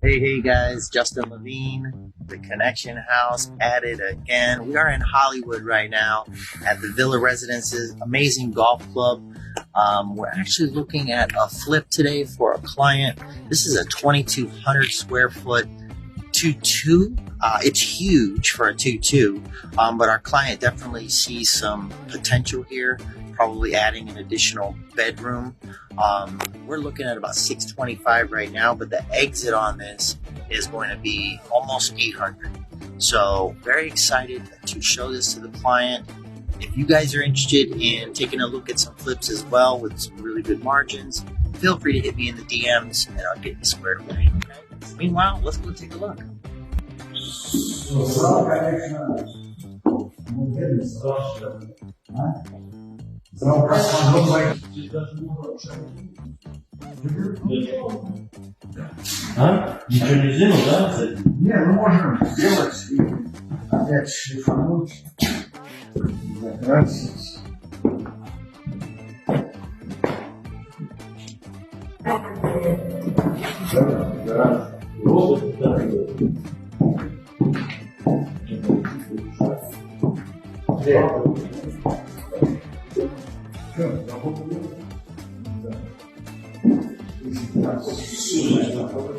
Hey guys, Justin Levine, the Connection House at it again. We are in Hollywood right now at the Villa Residences, amazing golf club. We're actually looking at a flip today for a client. This is a 2,200 square foot 2-2. It's huge for a 2-2, but our client definitely sees some potential here, probably adding an additional bedroom. We're looking at about 625 right now, but the exit on this is going to be almost 800. So very excited to show this to the client. If you guys are interested in taking a look at some flips as well with some really good margins, feel free to hit me in the DMs and I'll get you squared away. Okay? Meanwhile, let's go take a look. Ничего не сделал, да? Не, мы можем сделать и опять шлифануть, закрасить. Да.